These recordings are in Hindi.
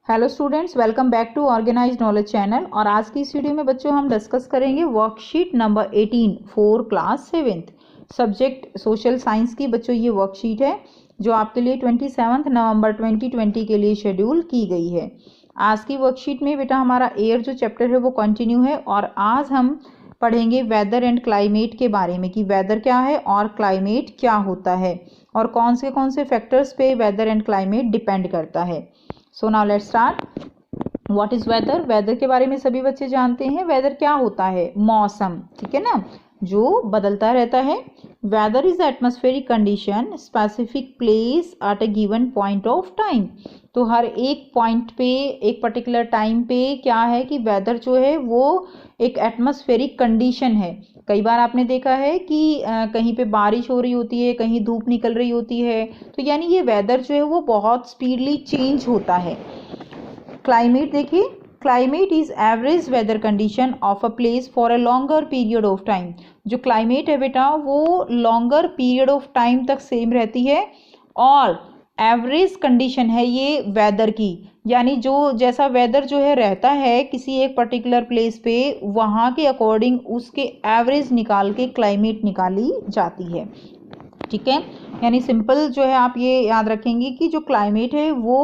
Hello students, welcome back to organised knowledge channel. और आज की इस वीडियो में बच्चों हम डिस्कस करेंगे worksheet number 18 for class 7th subject social science की। बच्चों ये वर्कशीट है जो आपके लिए 27 नवंबर 2020 के लिए शेड्यूल की गई है। आज की वर्कशीट में बेटा हमारा एयर जो चैप्टर है वो कंटिन्यू है और आज हम पढ़ेंगे वेदर एंड क्लाइमेट के बारे में कि वेदर क्या है और क्लाइमेट क्या होता है और कौन से फैक्टर्स पे वेदर एंड क्लाइमेट डिपेंड करता है। So now let's start. What is weather? Weather के बारे में सभी बच्चे जानते हैं। वेदर क्या होता है? मौसम, ठीक है ना, जो बदलता रहता है। Weather is atmospheric condition specific place at a given point of time. तो हर एक पॉइंट पे, एक पर्टिकुलर टाइम पे क्या है कि वेदर जो है वो एक एटमॉस्फेरिक कंडीशन है। कई बार आपने देखा है कि कहीं पे बारिश हो रही होती है, कहीं धूप निकल रही होती है, तो यानी ये वेदर जो है वो बहुत स्पीडली चेंज होता है। क्लाइमेट देखिए, climate is average weather condition of a place for a longer period of time. जो क्लाइमेट है बेटा वो लॉन्गर पीरियड ऑफ टाइम तक सेम रहती है और एवरेज कंडीशन है ये वेदर की, यानी जो जैसा वेदर जो है रहता है किसी एक पर्टिकुलर प्लेस पे, वहाँ के अकॉर्डिंग उसके एवरेज निकाल के क्लाइमेट निकाली जाती है, ठीक है। यानी सिंपल जो है आप ये याद रखेंगे कि जो क्लाइमेट है वो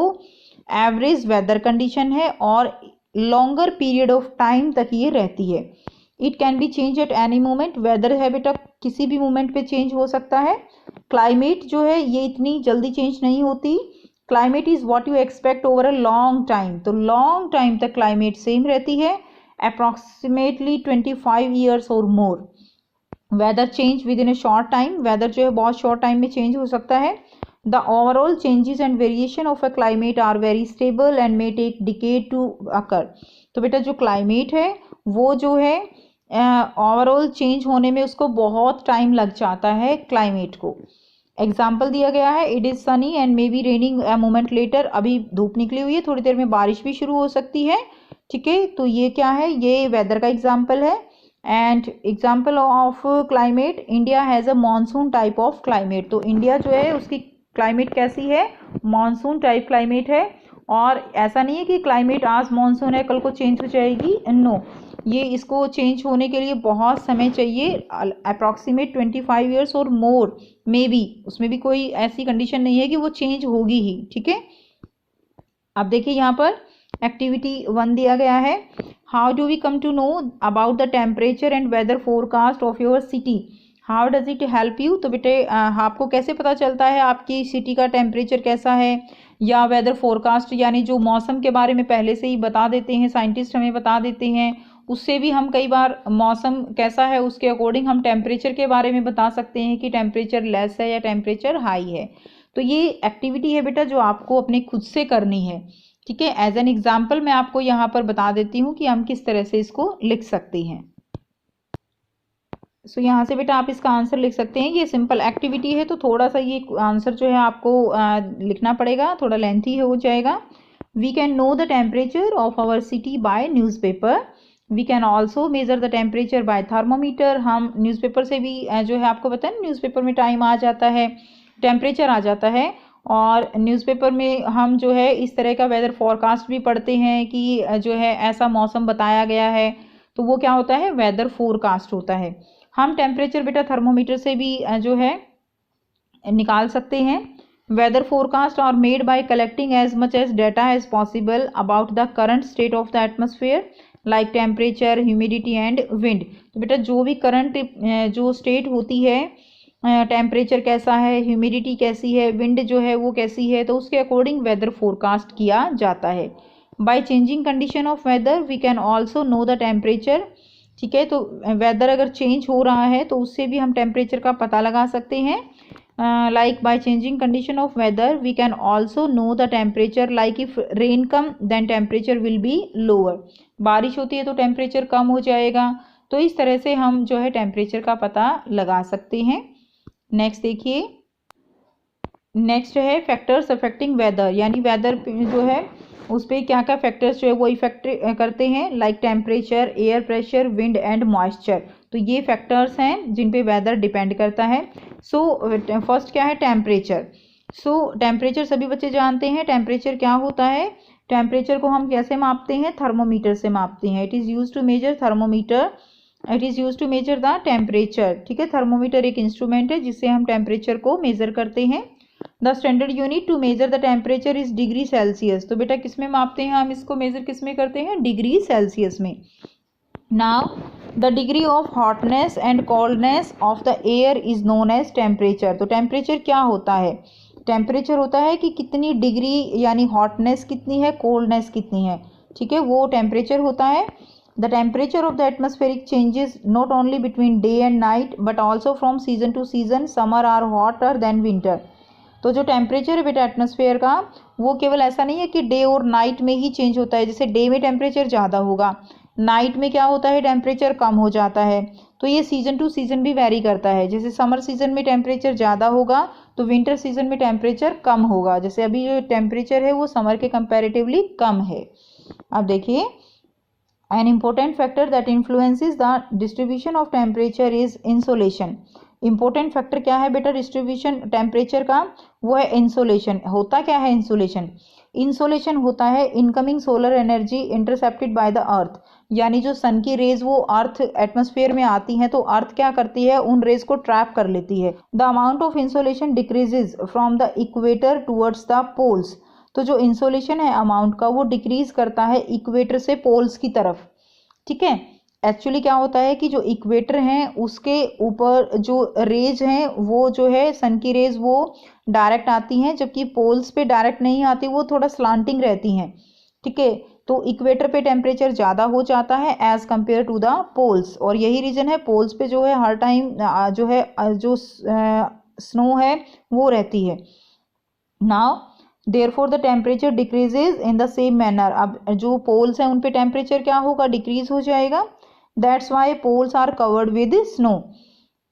एवरेज वेदर कंडीशन है और लॉन्गर पीरियड ऑफ टाइम तक ये रहती है। It can be change at any moment. Weather है बेटा किसी भी मोमेंट पे चेंज हो सकता है। क्लाइमेट जो है ये इतनी जल्दी चेंज नहीं होती। Climate is what you expect over a long time. तो लॉन्ग टाइम तक क्लाइमेट सेम रहती है, अप्रॉक्सीमेटली 25 ईयर्स और more. Weather change within a short time. Weather जो है बहुत शॉर्ट टाइम में चेंज हो सकता है। The overall changes and variation of a climate are very stable and may take decade to occur. तो बेटा जो क्लाइमेट है वो जो है ओवरऑल चेंज होने में उसको बहुत टाइम लग जाता है क्लाइमेट को। एग्जाम्पल दिया गया है, it is sunny and may be raining a moment later. अभी धूप निकली हुई है, थोड़ी देर में बारिश भी शुरू हो सकती है, ठीक है। तो ये क्या है? ये वेदर का एग्जाम्पल है। And example of climate, India has a monsoon type of climate. तो इंडिया जो है उसकी क्लाइमेट कैसी है? मानसून टाइप क्लाइमेट है। और ऐसा नहीं है कि क्लाइमेट आज मानसून है कल को चेंज हो जाएगी, नो, ये इसको चेंज होने के लिए बहुत समय चाहिए, अप्रॉक्सीमेट 25 ईयर्स और मोर मे बी। उसमें भी कोई ऐसी कंडीशन नहीं है कि वो चेंज होगी ही, ठीक है। अब देखिए यहाँ पर एक्टिविटी 1 दिया गया है, how do we come to know about the temperature and weather forecast of your city, how does it help you. तो बेटे आपको कैसे पता चलता है आपकी सिटी का टेम्परेचर कैसा है, या वेदर फोरकास्ट यानी जो मौसम के बारे में पहले से ही बता देते हैं, साइंटिस्ट हमें बता देते हैं, उससे भी हम कई बार मौसम कैसा है उसके अकॉर्डिंग हम टेम्परेचर के बारे में बता सकते हैं कि टेम्परेचर लेस है या टेम्परेचर हाई है। तो ये एक्टिविटी है बेटा जो आपको अपने खुद से करनी है, ठीक है। एज एन एग्जाम्पल मैं आपको यहाँ पर बता देती हूँ कि हम किस तरह से इसको लिख सकते हैं। सो यहाँ से बेटा आप इसका आंसर लिख सकते हैं। ये सिंपल एक्टिविटी है तो थोड़ा सा ये आंसर जो है आपको लिखना पड़ेगा, थोड़ा लेंथी हो जाएगा। We can know the temperature of our city by newspaper. We can also measure the temperature by thermometer. हम न्यूज़पेपर से भी जो है आपको पता है न्यूज़पेपर में टाइम आ जाता है, टेम्परेचर आ जाता है, और न्यूज़पेपर में हम जो है इस तरह का वेदर फोरकास्ट भी पढ़ते हैं कि जो है ऐसा मौसम बताया गया है, तो वो क्या होता है? वेदर फोरकास्ट होता है। हम टेम्परेचर बेटा थर्मोमीटर से भी जो है निकाल सकते हैं। Weather forecast are made by collecting as much as data as possible about the current state of the atmosphere like temperature, humidity and wind. तो बेटा जो भी करंट जो स्टेट होती है, टेम्परेचर कैसा है, ह्यूमिडिटी कैसी है, विंड जो है वो कैसी है, तो उसके अकॉर्डिंग वेदर फोरकास्ट किया जाता है। By changing condition of weather we can also know the temperature, ठीक है। तो वेदर अगर चेंज हो रहा है तो उससे भी हम टेम्परेचर का पता लगा सकते हैं। Like by changing condition of weather we can also know the temperature, like if rain come then temperature will be lower. बारिश होती है तो टेम्परेचर कम हो जाएगा। तो इस तरह से हम जो है टेम्परेचर का पता लगा सकते हैं। नेक्स्ट देखिए, नेक्स्ट है फैक्टर्स अफेक्टिंग वेदर, यानी वेदर जो है उस पर क्या क्या फैक्टर्स जो है वो इफेक्ट करते हैं, like temperature, air pressure, wind and moisture. तो ये फैक्टर्स हैं जिन पे वेदर डिपेंड करता है। सो फर्स्ट क्या है? टेम्परेचर। सो टेम्परेचर सभी बच्चे जानते हैं टेम्परेचर क्या होता है। टेम्परेचर को हम कैसे मापते हैं? थर्मोमीटर से मापते हैं। It is use to measure thermometer, it is use to measure the temperature. ठीक है, थर्मोमीटर एक इंस्ट्रूमेंट है जिससे हम टेम्परेचर को मेजर करते हैं। The standard unit to measure the temperature is degree Celsius. तो बेटा किस में मापते हैं हम इसको मेजर? किस में करते हैं? डिग्री सेल्सियस में। Now the degree of hotness and coldness of the air is known as temperature. तो टेम्परेचर क्या होता है? टेम्परेचर होता है कि कितनी डिग्री यानी हॉटनेस कितनी है, कोल्डनेस कितनी है। ठीक है, वो टेम्परेचर होता है। The temperature of the atmospheric changes not only between day and night but also from season to season. Summer are hotter than winter. तो जो टेम्परेचर है बेटा एटमॉस्फेयर का, वो केवल ऐसा नहीं है कि डे और नाइट में ही चेंज होता है। जैसे डे में टेम्परेचर ज़्यादा होगा, नाइट में क्या होता है? टेम्परेचर कम हो जाता है। तो ये सीजन टू सीजन भी वेरी करता है। जैसे समर सीजन में टेम्परेचर ज़्यादा होगा तो विंटर सीजन में टेम्परेचर कम होगा। जैसे अभी जो टेम्परेचर है वो समर के कंपैरेटिवली कम है। अब देखिए, an important factor that influences the distribution of temperature is insolation. Important factor क्या है बेटा डिस्ट्रीब्यूशन टेम्परेचर का? वो है इंसोलेशन। होता क्या है इंसोलेशन? इंसोलेशन होता है incoming solar energy intercepted by the earth. यानी जो सन की रेज वो अर्थ एटमॉस्फेयर में आती हैं तो अर्थ क्या करती है? उन रेज को ट्रैप कर लेती है। The amount of insolation decreases from the equator towards the poles. तो जो इंसोलेशन है अमाउंट का वो डिक्रीज करता है इक्वेटर से पोल्स की तरफ। ठीक है, एक्चुअली क्या होता है कि जो इक्वेटर हैं उसके ऊपर जो रेज हैं वो जो है सन की रेज वो डायरेक्ट आती हैं, जबकि पोल्स पे डायरेक्ट नहीं आती, वो थोड़ा स्लांटिंग रहती हैं। ठीक है, तो इक्वेटर पे टेम्परेचर ज़्यादा हो जाता है as compare to the poles. और यही रीज़न है पोल्स पे जो है हर टाइम जो है जो स्नो है वो रहती है। Now therefore the temperature decreases in the same manner. अब जो पोल्स हैं उन पे टेम्परेचर क्या होगा? डिक्रीज हो जाएगा। That's why poles are covered with snow.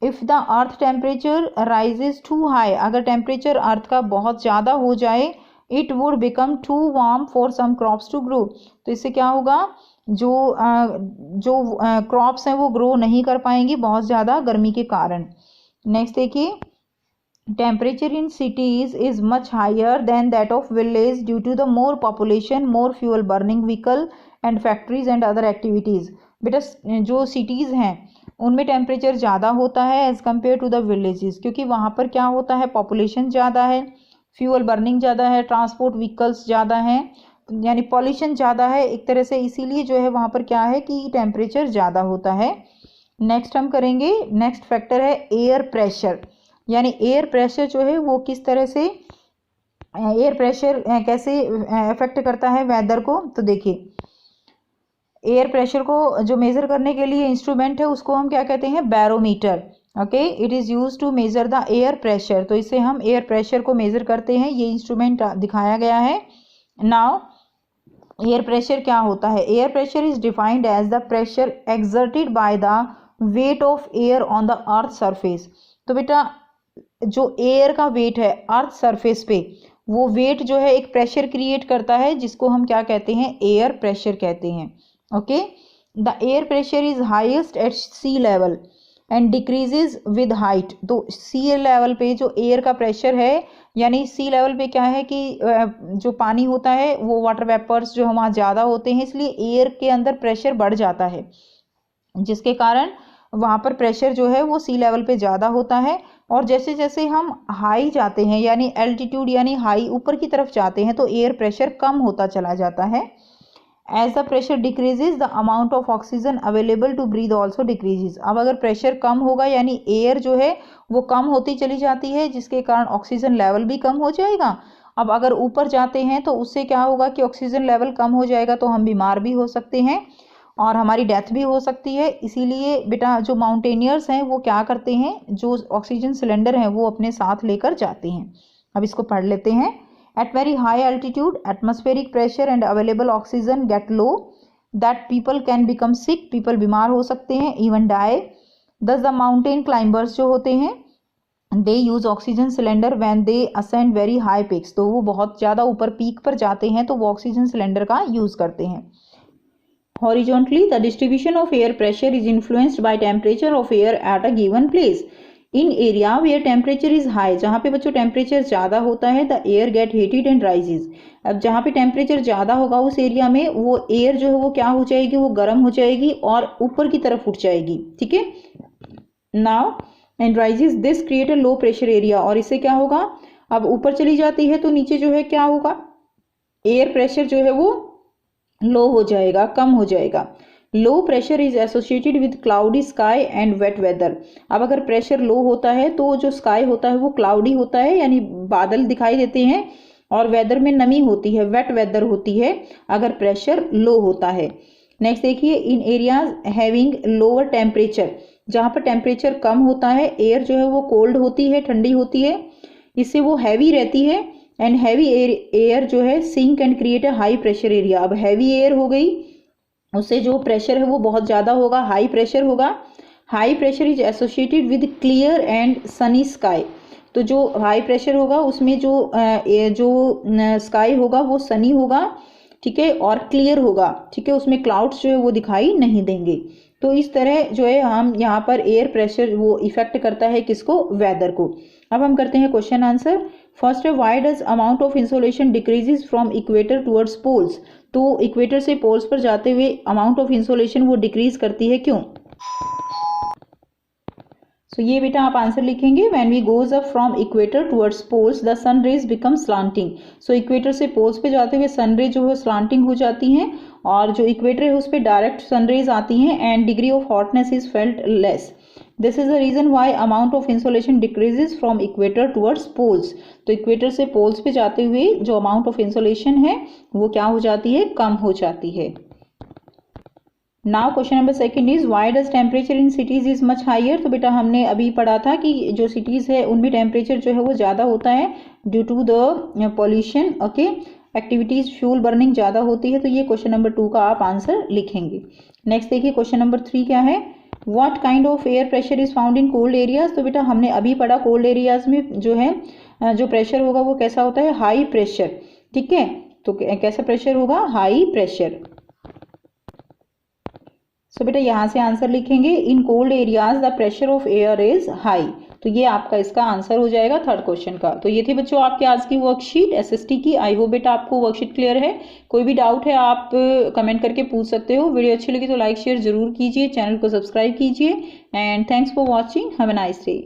If the earth temperature rises too high, अगर टेम्परेचर अर्थ का बहुत ज़्यादा हो जाए, it would become too warm for some crops to grow. तो इससे क्या होगा? जो क्रॉप्स हैं वो ग्रो नहीं कर पाएंगी बहुत ज़्यादा गर्मी के कारण। नेक्स्ट देखिए, temperature in cities is much higher than that of village due to the more population, more fuel burning vehicle and factories and other activities. बेटा जो सिटीज़ हैं उनमें टेम्परेचर ज़्यादा होता है as compare to the villages, क्योंकि वहाँ पर क्या होता है? पॉपुलेशन ज़्यादा है, फ्यूल बर्निंग ज़्यादा है, ट्रांसपोर्ट व्हीकल्स ज़्यादा हैं, यानी पॉल्यूशन ज़्यादा है एक तरह से। इसीलिए जो है वहाँ पर क्या है कि टेम्परेचर ज़्यादा होता है। नेक्स्ट हम करेंगे, नेक्स्ट फैक्टर है एयर प्रेशर। यानी एयर प्रेशर जो है वो किस तरह से, एयर प्रेशर कैसे अफेक्ट करता है वेदर को? तो देखिए, एयर प्रेशर को जो मेज़र करने के लिए इंस्ट्रूमेंट है उसको हम क्या कहते हैं? Barometer. Okay, it is use to measure the air pressure. तो इससे हम एयर प्रेशर को मेज़र करते हैं। ये इंस्ट्रूमेंट दिखाया गया है। नाउ एयर प्रेशर क्या होता है? Air pressure is defined as the pressure exerted by the weight of air on the earth surface. तो बेटा जो एयर का वेट है अर्थ सरफेस पे, वो वेट जो है एक प्रेशर क्रिएट करता है जिसको हम क्या कहते हैं? एयर प्रेशर कहते हैं। Okay, the air pressure is highest at sea level and decreases with height. तो सी लेवल पे जो एयर का प्रेशर है, यानी सी लेवल पे क्या है कि जो पानी होता है वो वाटर वेपर्स जो वहाँ ज़्यादा होते हैं, इसलिए एयर के अंदर प्रेशर बढ़ जाता है, जिसके कारण वहाँ पर प्रेशर जो है वो सी लेवल पे ज़्यादा होता है। और जैसे जैसे हम हाई जाते हैं यानी एल्टीट्यूड यानी हाई ऊपर की तरफ जाते हैं तो एयर प्रेशर कम होता चला जाता है। As the pressure decreases the amount of oxygen available to breathe also decreases. अब अगर प्रेशर कम होगा यानी एयर जो है वो कम होती चली जाती है, जिसके कारण ऑक्सीजन लेवल भी कम हो जाएगा। अब अगर ऊपर जाते हैं तो उससे क्या होगा कि ऑक्सीजन लेवल कम हो जाएगा तो हम बीमार भी हो सकते हैं और हमारी डेथ भी हो सकती है। इसीलिए बेटा जो माउंटेनियर्स हैं वो क्या करते हैं? जो ऑक्सीजन सिलेंडर हैं वो अपने साथ लेकर जाते हैं। अब इसको पढ़ लेते हैं। At very high altitude, atmospheric pressure and available oxygen get low, that people can become sick, people बीमार हो सकते हैं, even die. Thus the mountain climbers जो होते हैं, they use oxygen cylinder when they ascend very high peaks. तो वो बहुत ज़्यादा ऊपर पीक पर जाते हैं तो वो ऑक्सीजन सिलेंडर का यूज़ करते हैं। Horizontally, the distribution of air pressure is influenced by temperature of air at a given place. In area where temperature is high, जहाँ पे बच्चों टेम्परेचर ज़्यादा होता है, the air get heated and rises. अब जहाँ पे टेम्परेचर ज़्यादा होगा उस एरिया में वो एयर जो है वो क्या हो जाएगी, वो गर्म हो जाएगी और ऊपर की तरफ उठ जाएगी, ठीक है। Now and rises this create a low pressure area, और इससे क्या होगा, अब ऊपर चली जाती है तो नीचे जो है क्या होगा, एयर प्रेशर जो है वो लो हो जाएगा, कम हो जाएगा। Low pressure is associated with cloudy sky and wet weather. अब अगर प्रेशर लो होता है तो जो स्काई होता है वो क्लाउडी होता है, यानी बादल दिखाई देते हैं, और वेदर में नमी होती है, वेट वेदर होती है अगर प्रेशर लो होता है। नेक्स्ट देखिए, इन एरियाज हैविंग लोअर टेम्परेचर, जहाँ पर टेम्परेचर कम होता है, एयर जो है वो कोल्ड होती है, ठंडी होती है, इससे वो हैवी रहती है, एंड हैवी एयर जो है sink and create a high pressure area. अब हैवी एयर हो गई, उससे जो प्रेशर है वो बहुत ज़्यादा होगा, हाई प्रेशर होगा। High pressure is associated with clear and Sunny sky, तो जो हाई प्रेशर होगा उसमें जो स्काई होगा वो सनी होगा, ठीक है, और क्लियर होगा, ठीक है, उसमें क्लाउड्स जो है वो दिखाई नहीं देंगे। तो इस तरह जो है हम यहाँ पर एयर प्रेशर वो इफेक्ट करता है किसको, वेदर को। अब हम करते हैं क्वेश्चन आंसर। फर्स्ट है, why does amount of insolation decreases from equator towards poles, तो इक्वेटर से पोल्स पर जाते हुए अमाउंट ऑफ इंसोलेशन वो डिक्रीज करती है, क्यों। सो ये बेटा आप आंसर लिखेंगे, when we goes up from equator towards poles the sun rays become slanting. So equator से पोल्स पे जाते हुए सन रेज जो है स्लांटिंग हो जाती हैं, और जो इक्वेटर है उस पर डायरेक्ट सन रेज आती हैं, and degree of hotness is felt less. This is the reason why amount of insolation decreases from equator towards poles. तो इक्वेटर से पोल्स पे जाते हुए जो अमाउंट ऑफ इंसोलेशन है वो क्या हो जाती है, कम हो जाती है। Now question number second is, why does temperature in cities is much higher. तो बेटा हमने अभी पढ़ा था कि जो सिटीज है उनमें टेम्परेचर जो है वो ज़्यादा होता है due to the pollution, okay, activities, fuel burning ज़्यादा होती है। तो ये क्वेश्चन नंबर 2 का आप आंसर लिखेंगे। नेक्स्ट देखिए क्वेश्चन नंबर 3 क्या है, what kind of air pressure is found in cold areas. तो बेटा हमने अभी पढ़ा कोल्ड एरियाज में जो है जो प्रेशर होगा वो कैसा होता है, हाई प्रेशर, ठीक है। तो कैसा प्रेशर होगा, हाई प्रेशर। सो बेटा यहाँ से आंसर लिखेंगे, in cold areas the pressure of air is high. तो ये आपका इसका आंसर हो जाएगा थर्ड क्वेश्चन का। तो ये थी बच्चों आपके आज की वर्कशीट एसएसटी की। आई होप बेटा आपको वर्कशीट क्लियर है। कोई भी डाउट है आप कमेंट करके पूछ सकते हो। वीडियो अच्छी लगी तो लाइक शेयर जरूर कीजिए, चैनल को सब्सक्राइब कीजिए, and thanks for watching, have a nice day.